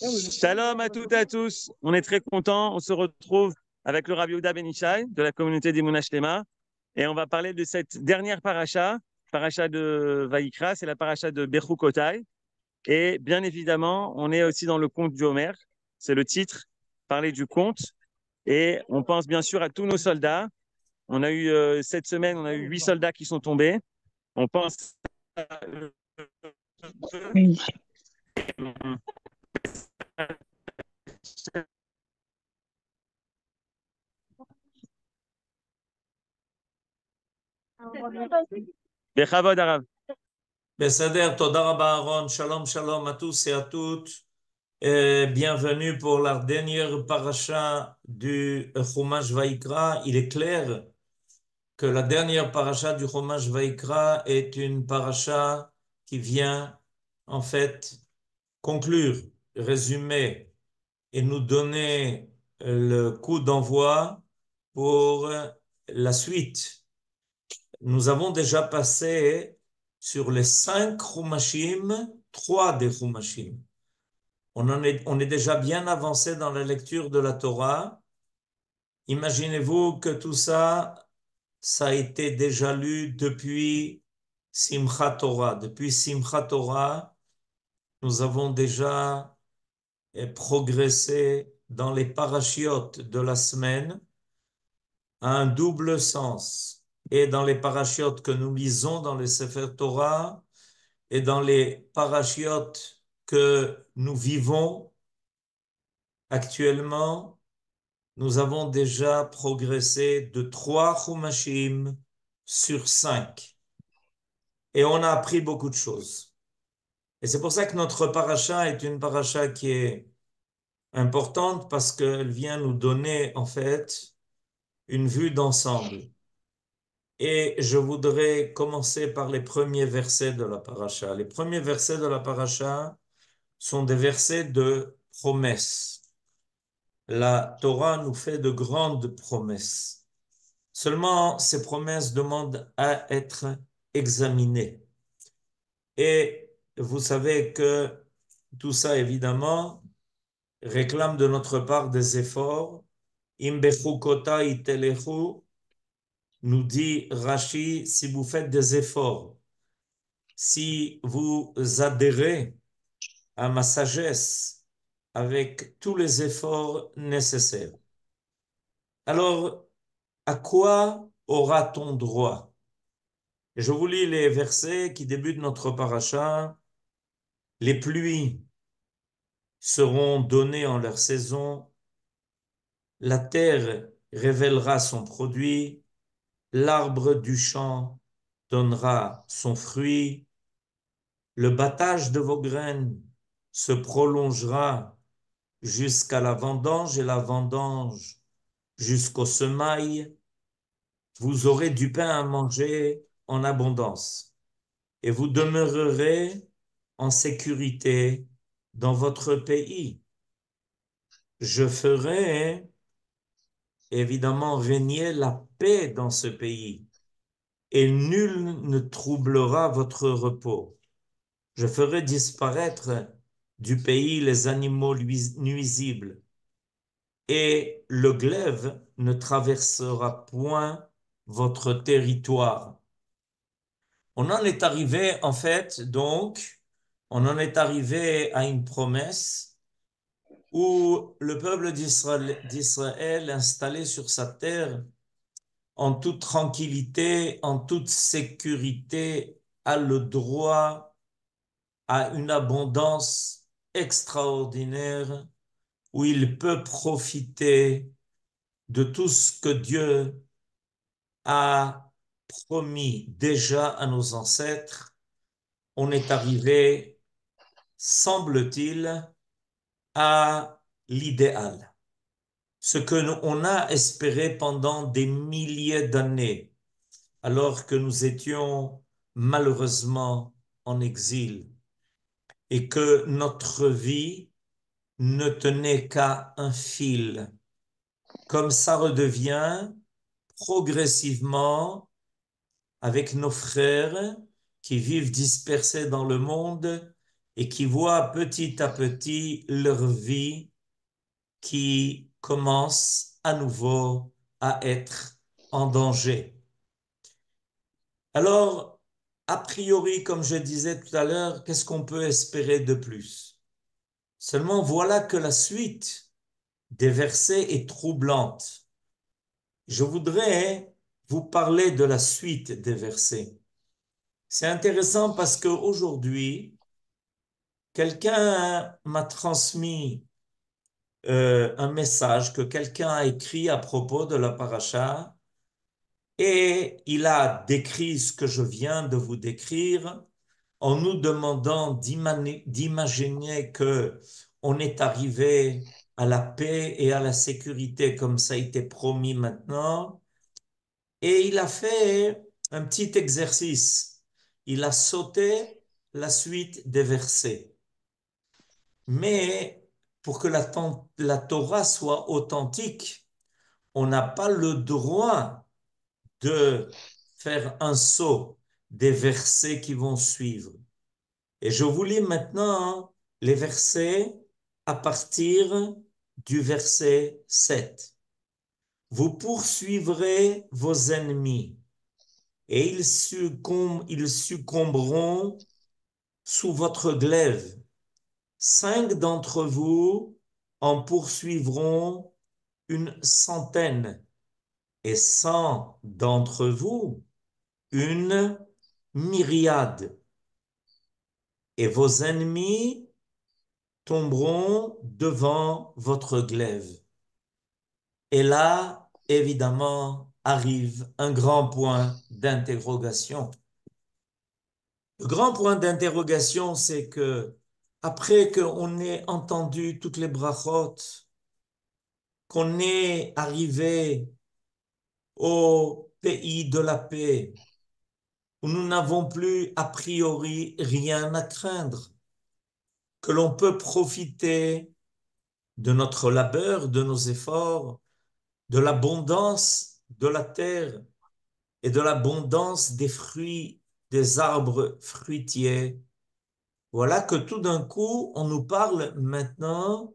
Shalom à toutes et à tous. On est très contents. On se retrouve avec le Rav Yehuda Ben Ishai de la communauté d'Emunah Shlema. Et on va parler de cette dernière paracha de Vaïkra, c'est la paracha de Bechukotai. Et bien évidemment, on est aussi dans le conte du Homer. C'est le titre, parler du conte. Et on pense bien sûr à tous nos soldats. On a eu cette semaine, on a eu 8 soldats qui sont tombés. On pense à Oui. Bechavod Arav. Beseder, Toda Rabba Aaron, Shalom, Shalom à tous et à toutes. Bienvenue pour la dernière paracha du Chumash Vaïkra. Il est clair que la dernière paracha du Chumash Vaïkra est une paracha qui vient en fait conclure, résumer et nous donner le coup d'envoi pour la suite. Nous avons déjà passé sur les 5 Chumashim, 3 des Chumashim. On est déjà bien avancé dans la lecture de la Torah. Imaginez-vous que tout ça, ça a été déjà lu depuis Simchat Torah. Depuis Simchat Torah, nous avons déjà progressé dans les parachiotes de la semaine à un double sens. Et dans les parachiotes que nous lisons dans les Sefer Torah, et dans les parachiotes que nous vivons actuellement, nous avons déjà progressé de 3 Chumashim sur 5. Et on a appris beaucoup de choses. Et c'est pour ça que notre paracha est une paracha qui est importante parce qu'elle vient nous donner en fait une vue d'ensemble. Et je voudrais commencer par les premiers versets de la paracha. Les premiers versets de la paracha sont des versets de promesses. La Torah nous fait de grandes promesses. Seulement, ces promesses demandent à être examinées. Et vous savez que tout ça, évidemment, réclame de notre part des efforts. Im bechukota itelechu, nous dit Rashi, si vous faites des efforts, si vous adhérez à ma sagesse avec tous les efforts nécessaires. Alors, à quoi aura-t-on droit? Je vous lis les versets qui débutent notre paracha. Les pluies seront données en leur saison. La terre révélera son produit. L'arbre du champ donnera son fruit. Le battage de vos graines se prolongera jusqu'à la vendange et la vendange jusqu'au semail. Vous aurez du pain à manger en abondance et vous demeurerez en sécurité dans votre pays. Je ferai évidemment régner la paix dans ce pays et nul ne troublera votre repos. Je ferai disparaître du pays les animaux nuisibles et le glaive ne traversera point votre territoire. On en est arrivé, en fait, donc, on en est arrivé à une promesse où le peuple d'Israël, installé sur sa terre, en toute tranquillité, en toute sécurité, a le droit à une abondance extraordinaire où il peut profiter de tout ce que Dieu a promis déjà à nos ancêtres. On est arrivé, semble-t-il, à l'idéal. Ce que on a espéré pendant des milliers d'années, alors que nous étions malheureusement en exil et que notre vie ne tenait qu'à un fil. Comme ça redevient progressivement avec nos frères qui vivent dispersés dans le monde et qui voient petit à petit leur vie qui commence à nouveau à être en danger. Alors, a priori, comme je disais tout à l'heure, qu'est-ce qu'on peut espérer de plus? Seulement, voilà que la suite des versets est troublante. Je voudrais vous parler de la suite des versets. C'est intéressant parce qu'aujourd'hui, quelqu'un m'a transmis un message que quelqu'un a écrit à propos de la paracha et il a décrit ce que je viens de vous décrire en nous demandant d'imaginer que on est arrivé à la paix et à la sécurité comme ça a été promis maintenant. Et il a fait un petit exercice. Il a sauté la suite des versets. Mais pour que la Torah soit authentique, on n'a pas le droit de faire un saut des versets qui vont suivre. Et je vous lis maintenant les versets à partir du verset 7. Vous poursuivrez vos ennemis et ils succomberont sous votre glaive. 5 d'entre vous en poursuivront une centaine et 100 d'entre vous une myriade. Et vos ennemis tomberont devant votre glaive. Et là, évidemment, arrive un grand point d'interrogation. Le grand point d'interrogation, c'est que après qu'on ait entendu toutes les brachot, qu'on est arrivé au pays de la paix, où nous n'avons plus a priori rien à craindre, que l'on peut profiter de notre labeur, de nos efforts, de l'abondance de la terre et de l'abondance des fruits des arbres fruitiers. Voilà que tout d'un coup, on nous parle maintenant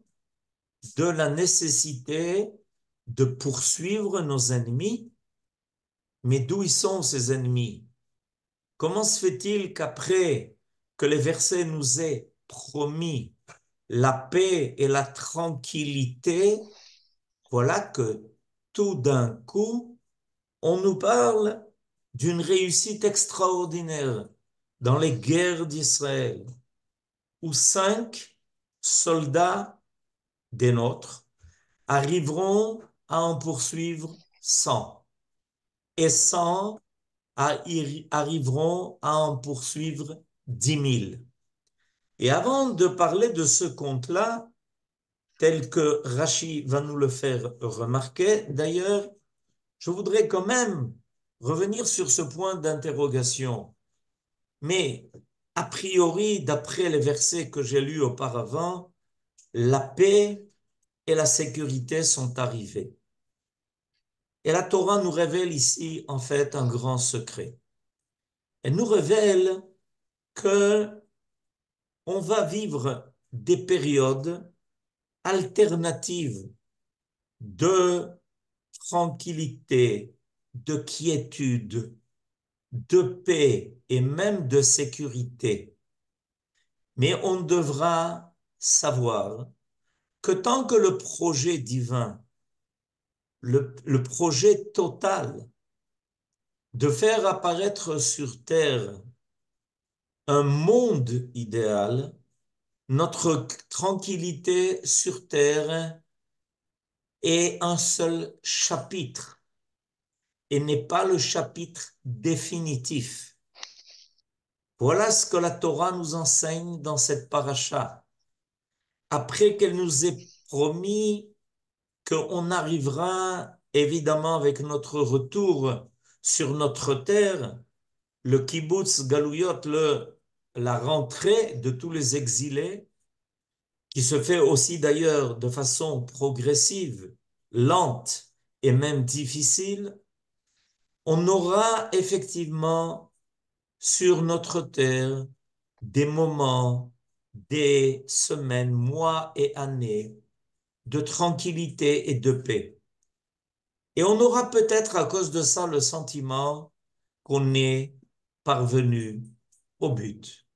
de la nécessité de poursuivre nos ennemis. Mais d'où ils sont ces ennemis? Comment se fait-il qu'après que les versets nous aient promis la paix et la tranquillité, voilà que tout d'un coup, on nous parle d'une réussite extraordinaire dans les guerres d'Israël, où 5 soldats des nôtres arriveront à en poursuivre 100, et 100 arriveront à en poursuivre 10 000. Et avant de parler de ce compte-là, tel que Rachi va nous le faire remarquer, d'ailleurs, je voudrais quand même revenir sur ce point d'interrogation. Mais a priori, d'après les versets que j'ai lus auparavant, la paix et la sécurité sont arrivées. Et la Torah nous révèle ici, en fait, un grand secret. Elle nous révèle que on va vivre des périodes alternatives de tranquillité, de quiétude, de paix et même de sécurité. Mais on devra savoir que tant que le projet divin, le projet total de faire apparaître sur terre un monde idéal, notre tranquillité sur terre est un seul chapitre et n'est pas le chapitre définitif. Voilà ce que la Torah nous enseigne dans cette paracha. Après qu'elle nous ait promis qu'on arrivera évidemment avec notre retour sur notre terre, le kibbutz galouyot, la rentrée de tous les exilés, qui se fait aussi d'ailleurs de façon progressive, lente et même difficile, on aura effectivement sur notre terre des moments des semaines, mois et années de tranquillité et de paix. Et on aura peut-être à cause de ça le sentiment qu'on est parvenu au but,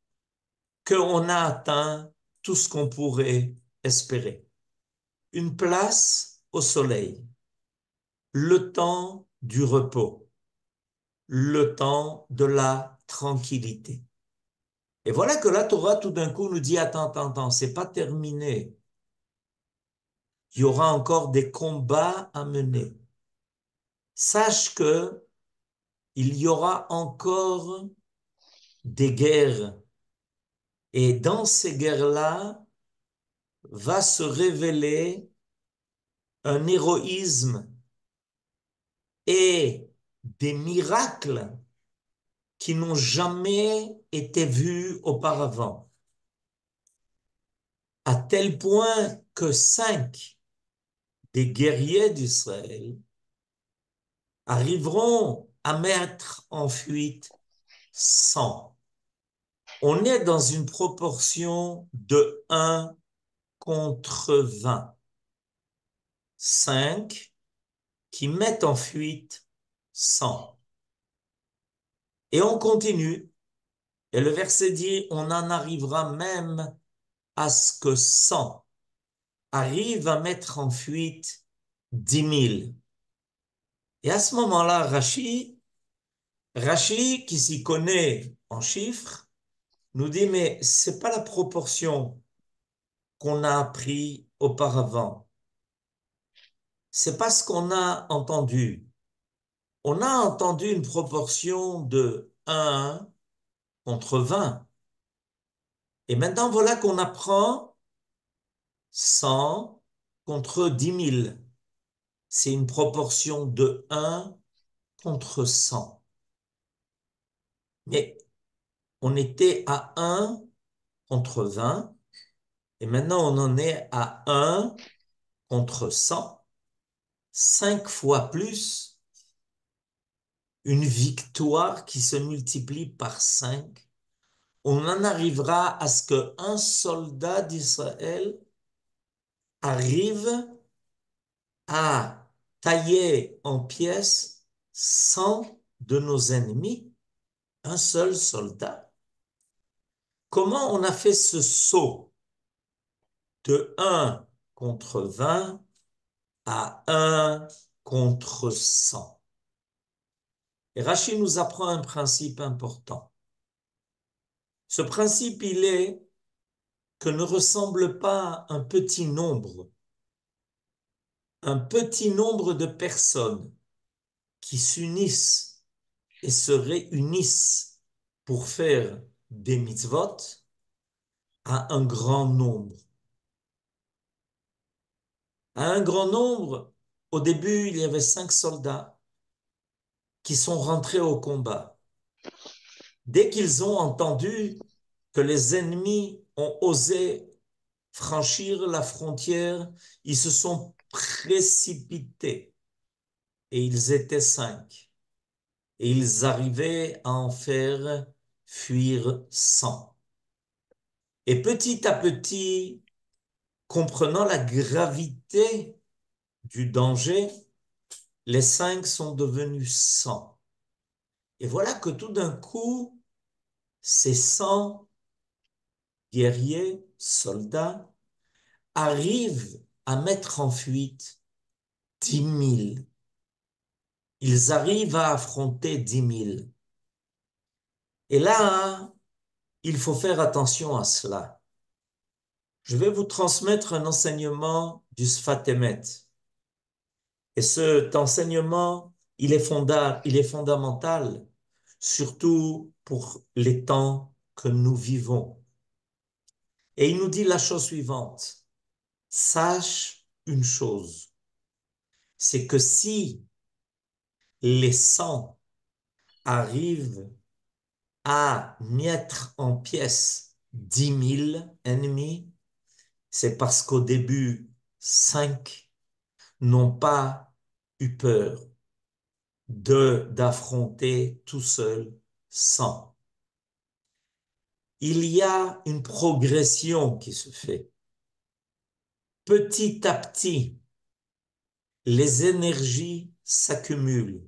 qu'on a atteint tout ce qu'on pourrait espérer. Une place au soleil, le temps du repos, le temps de la tranquillité. Et voilà que la Torah tout d'un coup nous dit, attends, c'est pas terminé. Il y aura encore des combats à mener. Sache que il y aura encore des guerres. Et dans ces guerres-là, va se révéler un héroïsme et des miracles qui n'ont jamais été vus auparavant. À tel point que 5 des guerriers d'Israël arriveront à mettre en fuite 100. On est dans une proportion de 1 contre 20. 5 qui mettent en fuite 100. Et on continue. Et le verset dit, on en arrivera même à ce que 100 arrivent à mettre en fuite 10 000. Et à ce moment-là, Rachi, qui s'y connaît en chiffres, nous dit, mais c'est pas la proportion qu'on a appris auparavant. C'est pas ce qu'on a entendu. On a entendu une proportion de 1 contre 20. Et maintenant, voilà qu'on apprend 100 contre 10 000. C'est une proportion de 1 contre 100. Mais on était à 1 contre 20 et maintenant on en est à 1 contre 100. 5 fois plus, une victoire qui se multiplie par 5. On en arrivera à ce qu'un soldat d'Israël arrive à tailler en pièces 100 de nos ennemis, un seul soldat. Comment on a fait ce saut de 1 contre 20 à 1 contre 100? Et Rachid nous apprend un principe important. Ce principe, il est que ne ressemble pas un petit nombre de personnes qui s'unissent et se réunissent pour faire des mitzvot à un grand nombre. À un grand nombre, au début, il y avait 5 soldats qui sont rentrés au combat. Dès qu'ils ont entendu que les ennemis ont osé franchir la frontière, ils se sont précipités et ils étaient 5. Et ils arrivaient à en faire fuir 100. Et petit à petit, comprenant la gravité du danger, les 5 sont devenus 100. Et voilà que tout d'un coup, ces 100 guerriers, soldats, arrivent à mettre en fuite 10 000. Ils arrivent à affronter 10 000. Et là, il faut faire attention à cela. Je vais vous transmettre un enseignement du Sfat Emet. Et cet enseignement, il est fondamental, surtout pour les temps que nous vivons. Et il nous dit la chose suivante. Sache une chose, c'est que si les 100 arrivent à mettre en pièces 10 000 ennemis, c'est parce qu'au début, 5 n'ont pas eu peur d'affronter tout seul 100. il y a une progression qui se fait. Petit à petit, les énergies s'accumulent,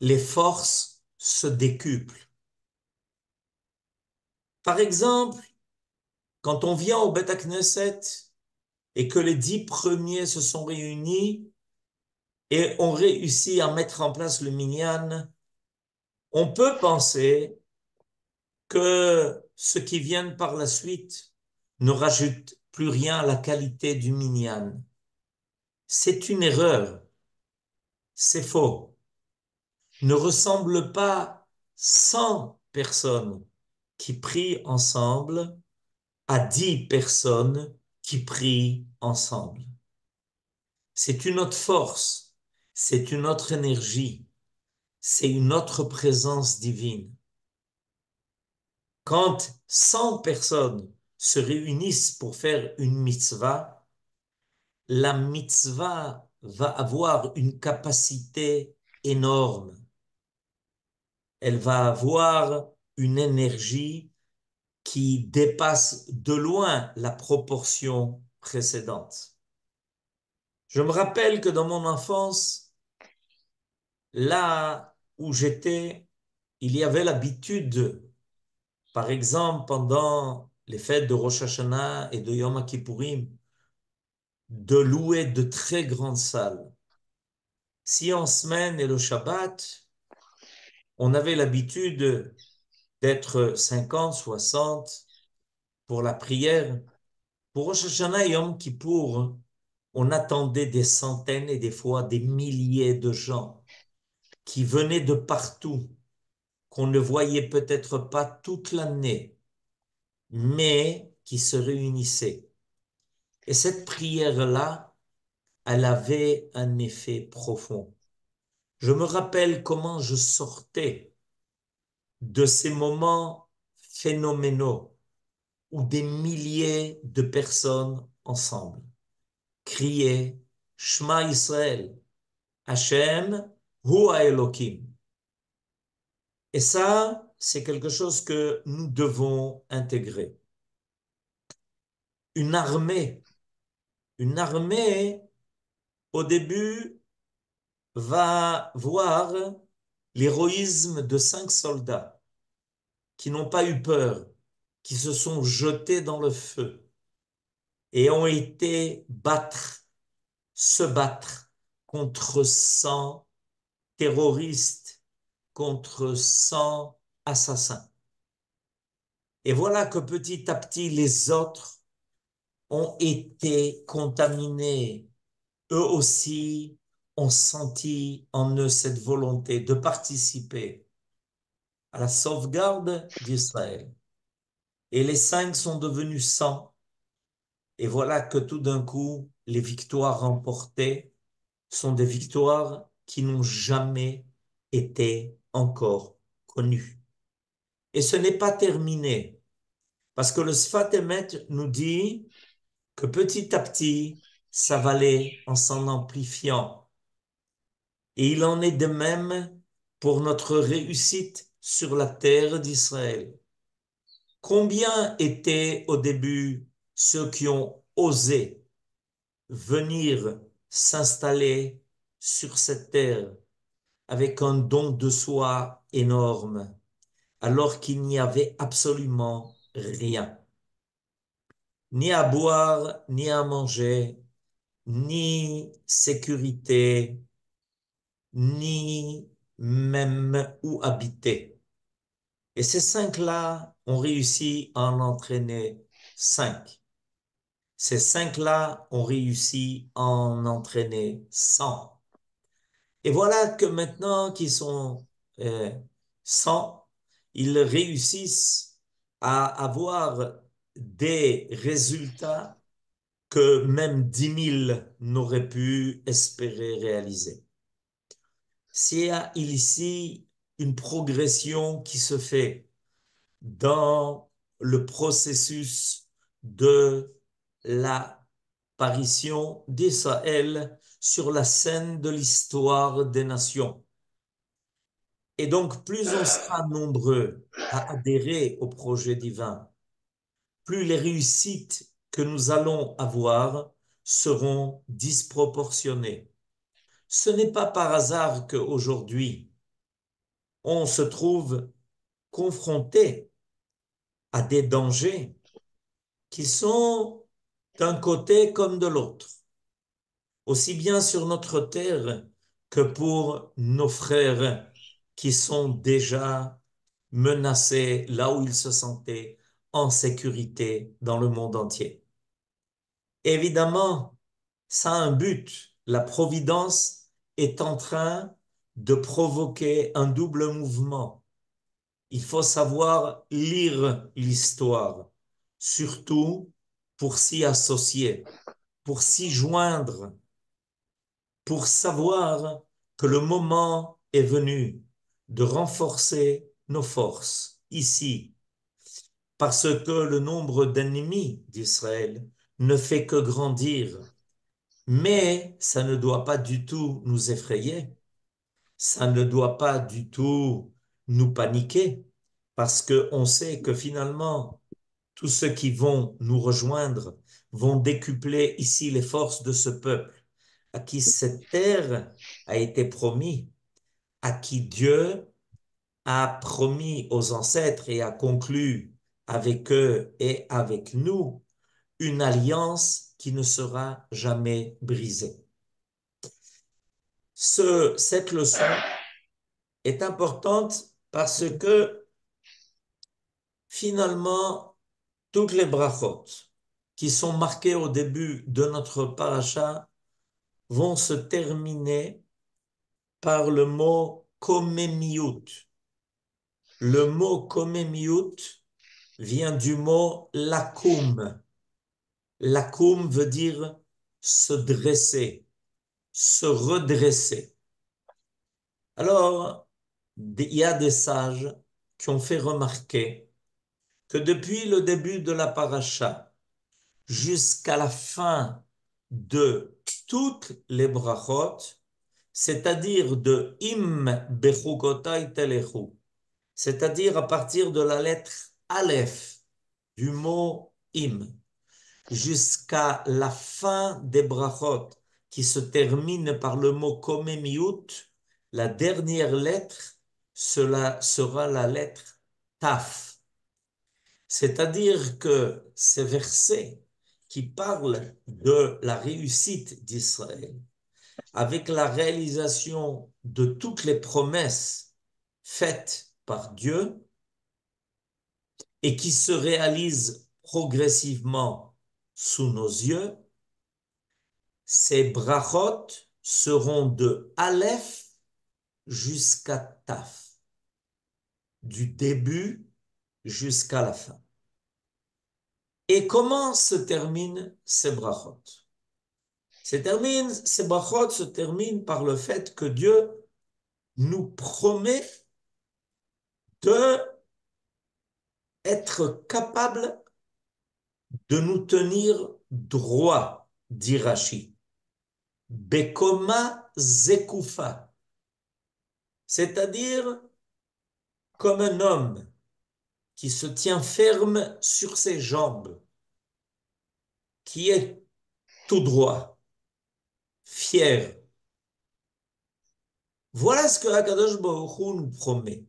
les forces se décuplent. Par exemple, quand on vient au Beth Knesset et que les 10 premiers se sont réunis et ont réussi à mettre en place le minyan, on peut penser que ceux qui viennent par la suite ne rajoutent plus rien à la qualité du minyan. C'est une erreur, c'est faux. Ne ressemble pas 100 personnes qui prient ensemble à 10 personnes qui prient ensemble. C'est une autre force, c'est une autre énergie, c'est une autre présence divine. Quand 100 personnes se réunissent pour faire une mitzvah, la mitzvah va avoir une capacité énorme. Elle va avoir une énergie qui dépasse de loin la proportion précédente. Je me rappelle que dans mon enfance, là où j'étais, il y avait l'habitude, par exemple pendant les fêtes de Rosh Hashanah et de Yom Kippourim, de louer de très grandes salles. Si en semaine et le Shabbat, on avait l'habitude d'être 50, 60 pour la prière, pour Rosh Hashanah et Yom Kippour, on attendait des centaines et des fois des milliers de gens qui venaient de partout, qu'on ne voyait peut-être pas toute l'année, mais qui se réunissaient. Et cette prière-là, elle avait un effet profond. Je me rappelle comment je sortais de ces moments phénoménaux où des milliers de personnes ensemble criaient Shema Israël, Hashem hu Elohim. Et ça, c'est quelque chose que nous devons intégrer. Une armée, une armée, au début, va voir l'héroïsme de 5 soldats qui n'ont pas eu peur, qui se sont jetés dans le feu et ont été se battre contre 100 terroristes, contre 100 assassins. Et voilà que petit à petit, les autres ont été contaminés. Eux aussi ont senti en eux cette volonté de participer à la sauvegarde d'Israël. Et les 5 sont devenus 100. Et voilà que tout d'un coup, les victoires remportées sont des victoires qui n'ont jamais été encore connues. Et ce n'est pas terminé, parce que le Sfat Emet nous dit que petit à petit, ça va aller en s'en amplifiant. Et il en est de même pour notre réussite sur la terre d'Israël. Combien étaient au début ceux qui ont osé venir s'installer sur cette terre avec un don de soi énorme, alors qu'il n'y avait absolument rien, ni à boire, ni à manger, ni sécurité, ni même où habiter. Et ces 5-là ont réussi à en entraîner 5. Ces 5-là ont réussi à en entraîner 100. Et voilà que maintenant qu'ils sont euh, 100, ils réussissent à avoir des résultats que même 10 000 n'auraient pu espérer réaliser. S'il y a ici une progression qui se fait dans le processus de l'apparition d'Israël sur la scène de l'histoire des nations. Et donc, plus on sera nombreux à adhérer au projet divin, plus les réussites que nous allons avoir seront disproportionnées. Ce n'est pas par hasard qu'aujourd'hui, on se trouve confronté à des dangers qui sont d'un côté comme de l'autre, aussi bien sur notre terre que pour nos frères qui sont déjà menacés là où ils se sentaient en sécurité dans le monde entier. Évidemment, ça a un but. La providence est en train de provoquer un double mouvement. Il faut savoir lire l'histoire, surtout pour s'y associer, pour s'y joindre, pour savoir que le moment est venu de renforcer nos forces ici, parce que le nombre d'ennemis d'Israël ne fait que grandir. Mais ça ne doit pas du tout nous effrayer, ça ne doit pas du tout nous paniquer, parce qu'on sait que finalement, tous ceux qui vont nous rejoindre vont décupler ici les forces de ce peuple, à qui cette terre a été promise, à qui Dieu a promis aux ancêtres et a conclu avec eux et avec nous une alliance qui ne sera jamais brisée. Cette leçon est importante parce que finalement, toutes les brachot qui sont marquées au début de notre paracha vont se terminer par le mot komemiut. Le mot komemiut vient du mot lakoum. Lakoum veut dire se dresser, se redresser. Alors, il y a des sages qui ont fait remarquer que depuis le début de la paracha jusqu'à la fin de toutes les brachot, c'est-à-dire de im bechukotai telechu, c'est-à-dire à partir de la lettre Aleph du mot im, jusqu'à la fin des brachot qui se termine par le mot komemiut, la dernière lettre, cela sera la lettre taf. C'est-à-dire que ces versets qui parlent de la réussite d'Israël, avec la réalisation de toutes les promesses faites par Dieu et qui se réalisent progressivement sous nos yeux, ces brachot seront de Aleph jusqu'à Taf, du début jusqu'à la fin. Et comment se terminent ces brachot? Ces brachot se terminent par le fait que Dieu nous promet de être capable de nous tenir droit, dit Rashi. Bekoma zekufa, c'est-à-dire comme un homme qui se tient ferme sur ses jambes, qui est tout droit, fier. Voilà ce que Akadosh Baruch Hu nous promet.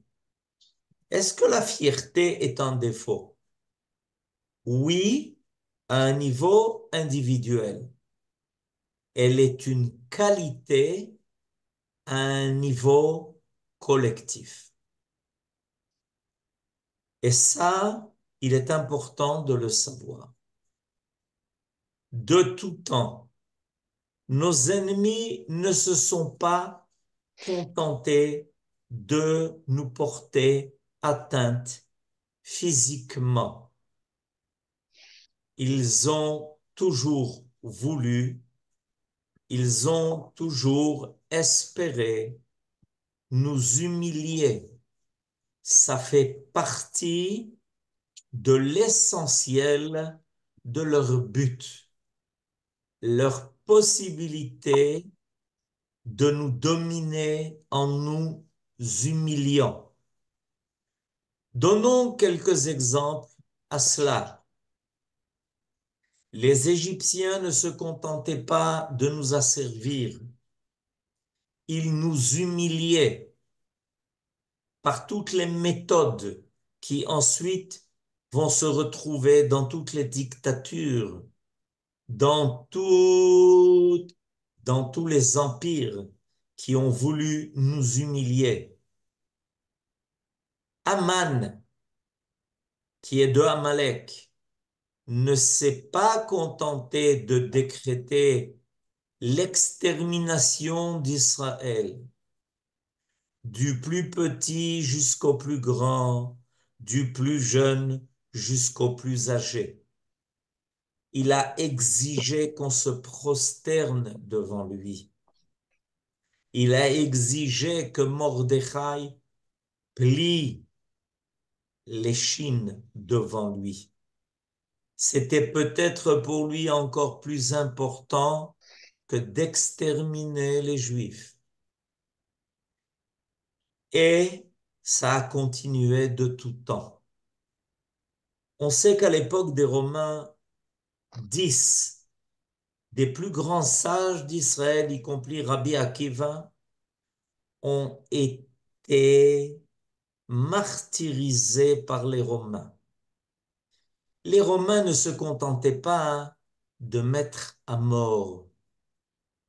Est-ce que la fierté est un défaut? Oui, à un niveau individuel. Elle est une qualité à un niveau collectif. Et ça, il est important de le savoir. De tout temps, nos ennemis ne se sont pas contentés de nous porter atteinte physiquement. Ils ont toujours voulu, ils ont toujours espéré nous humilier. Ça fait partie de l'essentiel de leur but, leur possibilité de nous dominer en nous humiliants. Donnons quelques exemples à cela. Les Égyptiens ne se contentaient pas de nous asservir. Ils nous humiliaient par toutes les méthodes qui ensuite vont se retrouver dans toutes les dictatures, dans tous les empires qui ont voulu nous humilier. Aman, qui est de Amalek, ne s'est pas contenté de décréter l'extermination d'Israël, du plus petit jusqu'au plus grand, du plus jeune jusqu'au plus âgé. Il a exigé qu'on se prosterne devant lui. Il a exigé que Mordechai plie l'échine devant lui. C'était peut-être pour lui encore plus important que d'exterminer les Juifs. Et ça a continué de tout temps. On sait qu'à l'époque des Romains, 10 des plus grands sages d'Israël, y compris Rabbi Akiva, ont été martyrisés par les Romains. Les Romains ne se contentaient pas de mettre à mort,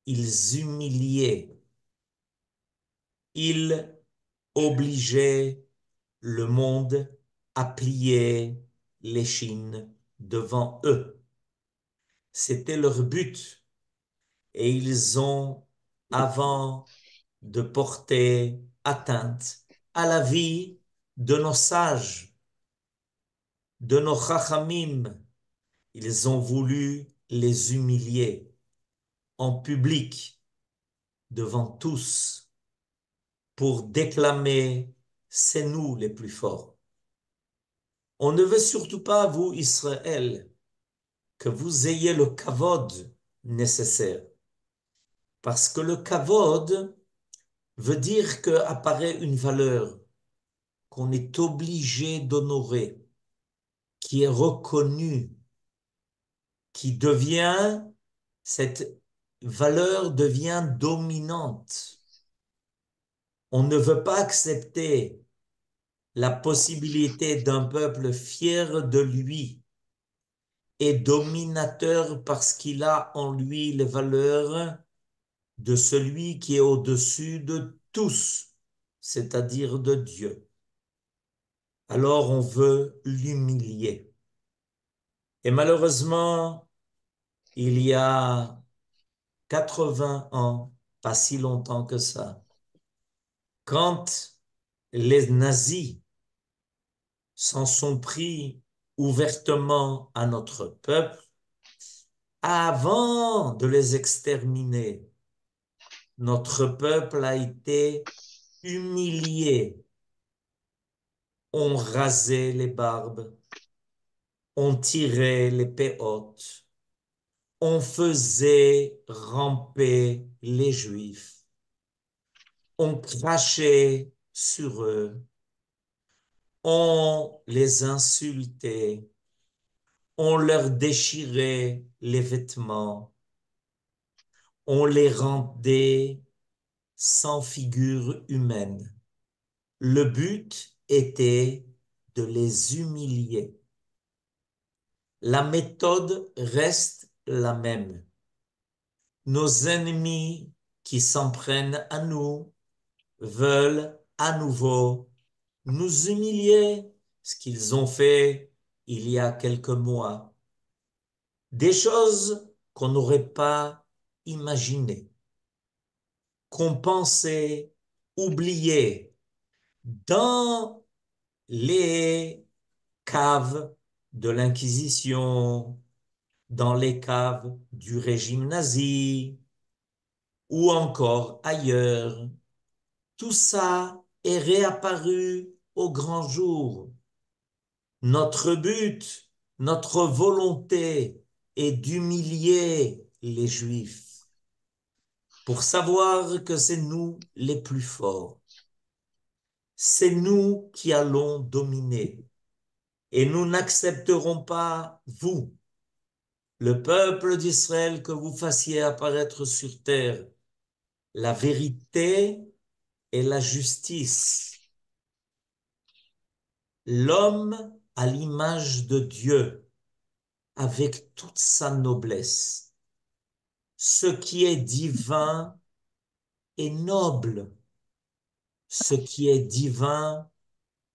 ils humiliaient, ils obligeaient le monde à plier l'échine devant eux. C'était leur but. Et ils ont, avant de porter atteinte à la vie de nos sages, de nos chachamim, ils ont voulu les humilier en public devant tous pour déclamer c'est nous les plus forts. On ne veut surtout pas, vous, Israël, que vous ayez le kavod nécessaire. Parce que le kavod veut dire qu'apparaît une valeur qu'on est obligé d'honorer, qui est reconnue, qui devient, cette valeur devient dominante. On ne veut pas accepter la possibilité d'un peuple fier de lui et dominateur parce qu'il a en lui les valeurs de celui qui est au-dessus de tous, c'est-à-dire de Dieu. Alors on veut l'humilier. Et malheureusement, il y a 80 ans, pas si longtemps que ça, quand les nazis s'en sont pris ouvertement à notre peuple, avant de les exterminer, notre peuple a été humilié. On rasait les barbes, on tirait les péotes, on faisait ramper les Juifs, on crachait sur eux, on les insultait, on leur déchirait les vêtements, on les rendait sans figure humaine. Le but était de les humilier. La méthode reste la même. Nos ennemis qui s'en prennent à nous veulent à nouveau nous humilier, ce qu'ils ont fait il y a quelques mois. Des choses qu'on n'aurait pas imaginées, qu'on pensait oublier dans les caves de l'Inquisition, dans les caves du régime nazi ou encore ailleurs. Tout ça est réapparu au grand jour. Notre but, notre volonté est d'humilier les Juifs pour savoir que c'est nous les plus forts. c'est nous qui allons dominer. Et nous n'accepterons pas, vous, le peuple d'Israël, que vous fassiez apparaître sur terre la vérité et la justice. L'homme à l'image de Dieu, avec toute sa noblesse. Ce qui est divin est noble. Ce qui est divin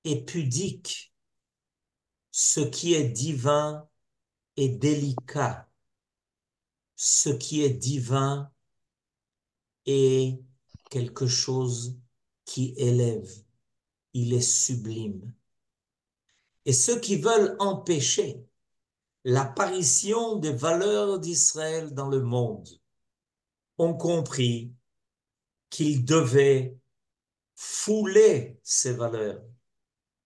est pudique. Ce qui est divin est délicat. Ce qui est divin est quelque chose qui élève. Il est sublime. Et ceux qui veulent empêcher l'apparition des valeurs d'Israël dans le monde ont compris qu'ils devaient fouler ces valeurs,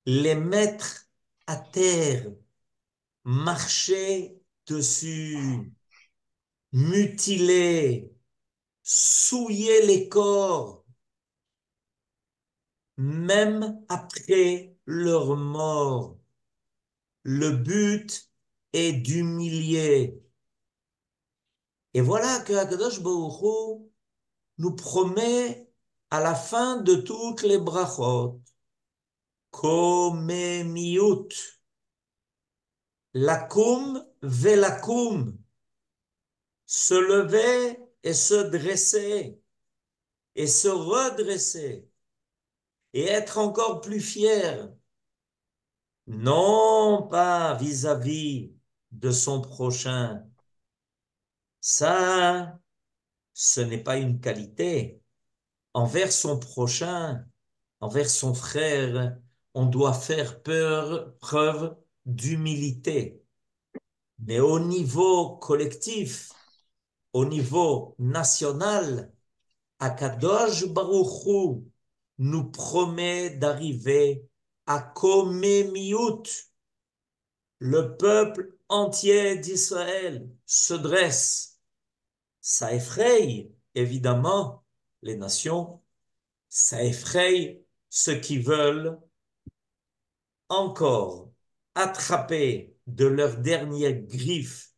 les mettre à terre, marcher dessus, mutiler, souiller les corps, même après leur mort. Le but est d'humilier. Et voilà que Akadosh Baruch Hu nous promet à la fin de toutes les brachot, Komemiut, lakum velakum, se lever et se dresser, et se redresser, et être encore plus fier, non pas vis-à-vis de son prochain. Ça, ce n'est pas une qualité. Envers son prochain, envers son frère, on doit faire preuve d'humilité. Mais au niveau collectif, au niveau national, Akadosh Baruch Hu nous promet d'arriver à Komemiut. Le peuple entier d'Israël se dresse. Ça effraie évidemment les nations, ça effraie ceux qui veulent encore attraper de leurs dernières griffes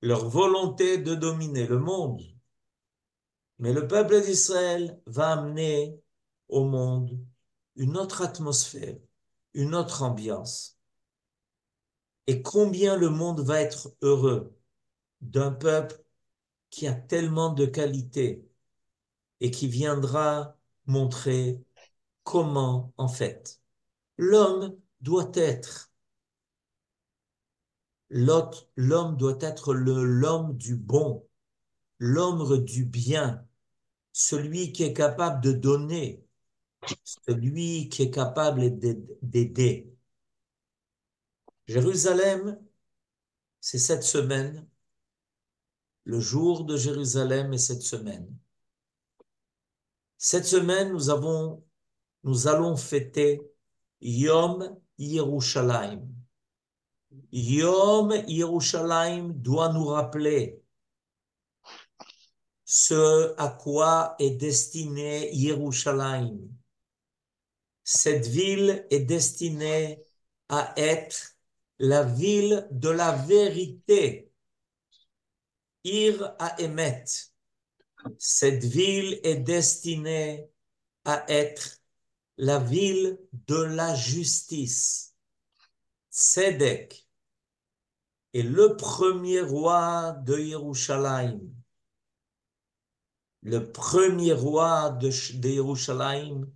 leur volonté de dominer le monde. Mais le peuple d'Israël va amener au monde une autre atmosphère, une autre ambiance. Et combien le monde va être heureux d'un peuple qui a tellement de qualités et qui viendra montrer comment, en fait, l'homme doit être. L'homme doit être l'homme du bon, l'homme du bien, celui qui est capable de donner, celui qui est capable d'aider. Jérusalem, c'est cette semaine, le jour de Jérusalem est cette semaine. Cette semaine, nous allons fêter Yom Yerushalayim. Yom Yerushalayim doit nous rappeler ce à quoi est destiné Yerushalayim. Cette ville est destinée à être la ville de la vérité. Ir Haemet. Cette ville est destinée à être la ville de la justice. Tzedek est le premier roi de Yerushalayim. Le premier roi de Yerushalayim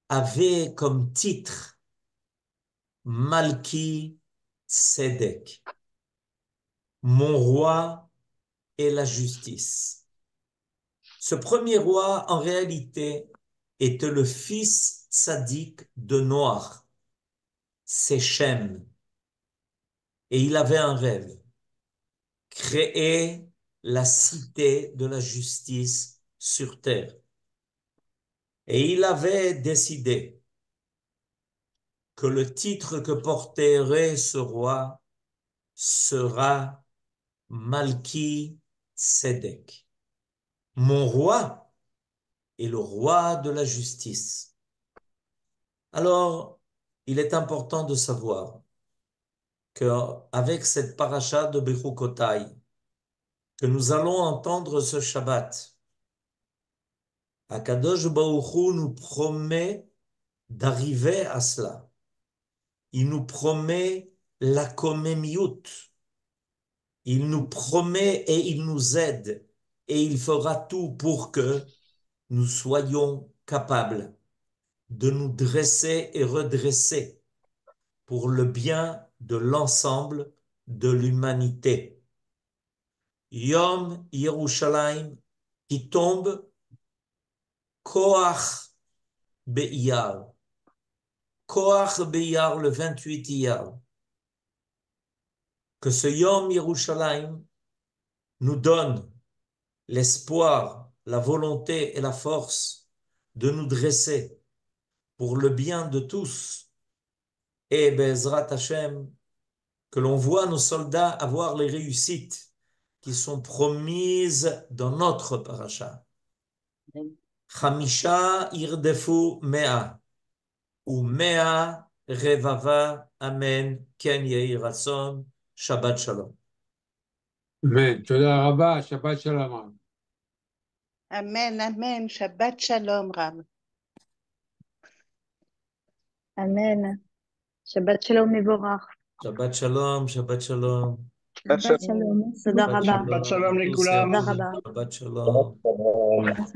avait comme titre Malki Tzedek. Mon roi est la justice. Ce premier roi, en réalité, était le fils tzaddik de Noach, Séchem. Et il avait un rêve, créer la cité de la justice sur terre. Et il avait décidé que le titre que porterait ce roi sera Malki Tzedek. Mon roi est le roi de la justice. Alors, il est important de savoir qu'avec cette paracha de Bechukotai, que nous allons entendre ce Shabbat, Akadosh Baruch Hu nous promet d'arriver à cela. Il nous promet la komémiout. Il nous promet et il nous aide. Et il fera tout pour que nous soyons capables de nous dresser et redresser pour le bien de l'ensemble de l'humanité. Yom Yerushalayim qui tombe Koach Be'iyar. Koach Be'iyar, le 28 Iyar. Que ce Yom Yerushalayim nous donne l'espoir, la volonté et la force de nous dresser pour le bien de tous. Et Bezrat Hashem, que l'on voit nos soldats avoir les réussites qui sont promises dans notre paracha. Chamisha irdefu mea, ou mea revava, amen, ken yehi ratzon, Shabbat shalom. אמן. תודה רבה, שבת שלום רב. אמן, אמן, שבת שלום רב. אמן. שבת שלום מבורך. Shabbat shalom, Shabbat shalom. שבת שלום. תודה רבה. שבת שלום לכולם. תודה רבה. Shabbat shalom.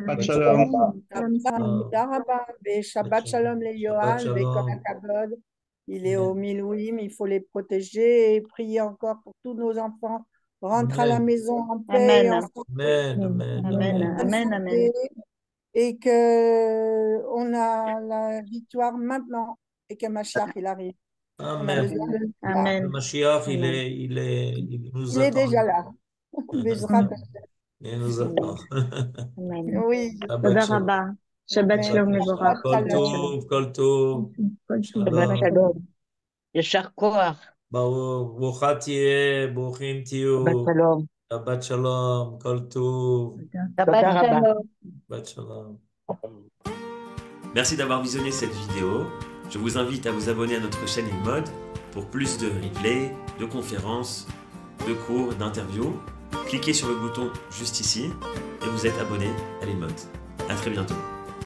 שבת שלום. תודה רבה, ושבת שלום ליוהן Shabbat וכל shalom. הכבוד. Il est au Milouim, il faut les protéger et prier encore pour tous nos enfants. Rentre à la Amen. maison en paix et en Amen, amen, Amen. amen. Amen. Amen. et que on a la victoire maintenant et que Mashiach il arrive. On a Amen. besoin de Le Amen. Mashiach, il nous Il est attend. déjà là. Bezrat Hashem. Il nous attend. Amen. Oui. Shabbat תודה shalom. רבה. שבת שלום מבורך. Kol tov, kol tov. שבת שלום. יישר כוח. ברוכה תהיה, ברוכים תהיו. שלום. Shabbat shalom, kol tov. שבת שלום. Shabbat shalom. Merci d'avoir visionné cette vidéo. Je vous invite à vous abonner à notre chaîne InMode pour plus de replays, de conférences, de cours, d'interviews. Cliquez sur le bouton juste ici et vous êtes abonné à l'InMode. À très bientôt.